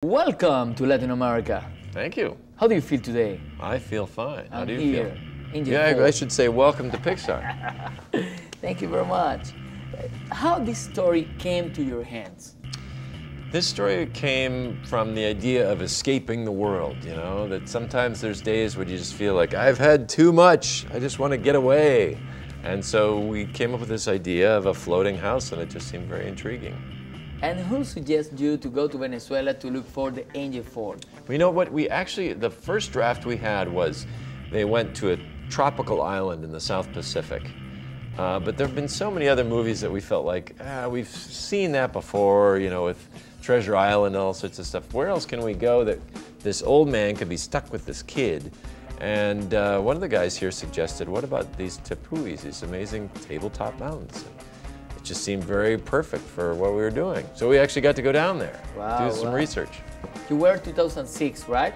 Welcome to Latin America. Thank you. How do you feel today? I feel fine. How do you here feel? In Yeah, Japan. I should say welcome to Pixar. Thank you very much. How this story came to your hands? This story came from the idea of escaping the world, you know, that sometimes there's days when you just feel like, I've had too much, I just want to get away. And so we came up with this idea of a floating house, and it just seemed very intriguing. And who suggests you to go to Venezuela to look for the angel fort? Well, you know what, the first draft we had was they went to a tropical island in the South Pacific. But there have been so many other movies that we felt like, we've seen that before, you know, with Treasure Island and all sorts of stuff. Where else can we go that this old man could be stuck with this kid? And one of the guys here suggested, what about these tepuis, these amazing tabletop mountains? And it just seemed very perfect for what we were doing. So we actually got to go down there, do some research. You were 2006, right?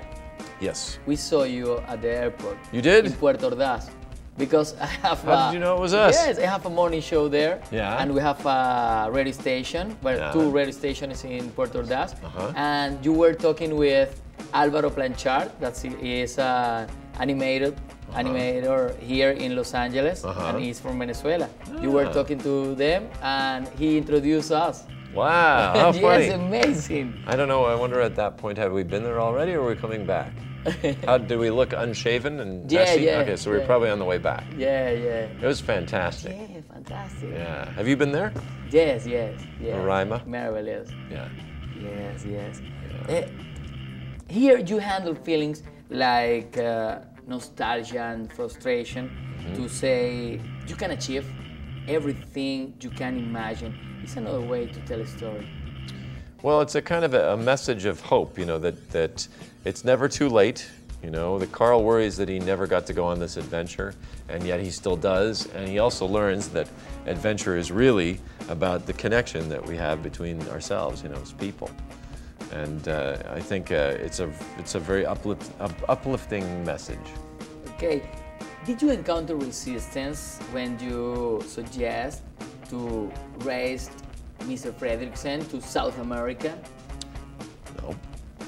Yes. We saw you at the airport. You did? In Puerto Ordaz. Because I have How did you know it was us? Yes, I have a morning show there. Yeah. And we have a radio station, two radio stations in Puerto Ordaz. And you were talking with Álvaro Planchard, that is an animator here in Los Angeles, and he's from Venezuela. You were talking to them, and he introduced us. Wow, how funny. Yes, amazing. I don't know, I wonder at that point, have we been there already, or are we coming back? How did we look, unshaven and messy? Yeah. Okay, so we were probably on the way back. Yeah. It was fantastic. Yeah, fantastic. Yeah. Have you been there? Yes. Roraima? Marvelous. Yeah. Yes. Yeah. Here you handle feelings like nostalgia and frustration to say you can achieve everything you can imagine. It's another way to tell a story. Well, it's a kind of a message of hope, you know, that it's never too late. You know, that Carl worries that he never got to go on this adventure, and yet he still does. And he also learns that adventure is really about the connection that we have between ourselves, you know, as people. And I think it's a very uplifting message. Okay, did you encounter resistance when you suggest to raise Mr. Fredricksen to South America?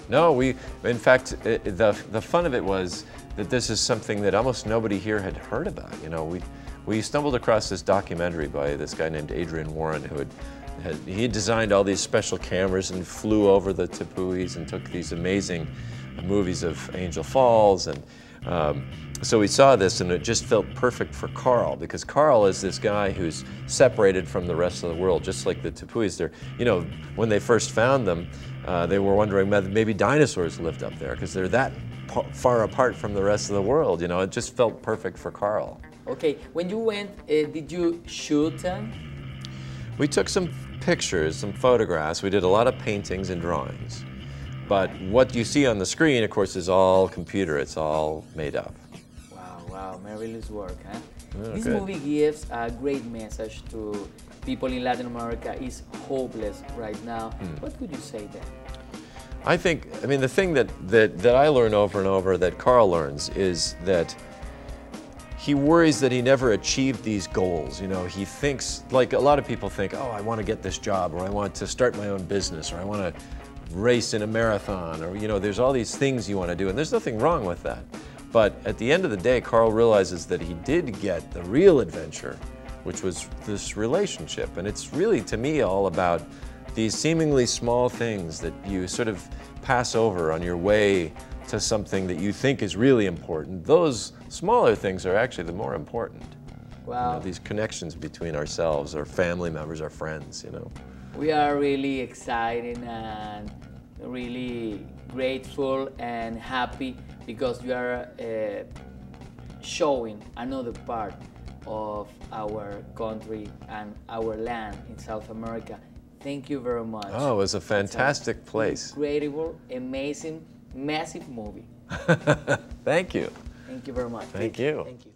No, in fact, the fun of it was that this is something that almost nobody here had heard about. You know, we stumbled across this documentary by this guy named Adrian Warren, who he had designed all these special cameras and flew over the tepuis and took these amazing movies of Angel Falls. And so we saw this, and it just felt perfect for Carl, because Carl is this guy who's separated from the rest of the world, just like the tepuis. They're, you know, when they first found them, they were wondering whether maybe dinosaurs lived up there, because they're that far apart from the rest of the world. You know, it just felt perfect for Carl. Okay, when you went, did you shoot them? We took some pictures, some photographs. We did a lot of paintings and drawings. But what you see on the screen, of course, is all computer. It's all made up. Wow, marvelous work, huh? Oh, this good. movie gives a great message to people in Latin America. Is hopeless right now. What would you say then? I mean, the thing that I learn over and over, that Carl learns, is that he worries that he never achieved these goals. You know, he thinks, like a lot of people think, oh, I want to get this job, or I want to start my own business, or I want to race in a marathon, or, you know, there's all these things you want to do, and there's nothing wrong with that. But at the end of the day, Carl realizes that he did get the real adventure, which was this relationship. And it's really, to me, all about these seemingly small things that you sort of pass over on your way to something that you think is really important. Those smaller things are actually the more important. Wow. You know, these connections between ourselves, our family members, our friends, you know. We are really excited and really grateful and happy because you are showing another part of our country and our land in South America. Thank you very much. Oh, it was a fantastic place. Incredible, amazing, massive movie. Thank you. Thank you very much. Thank you. Thank you.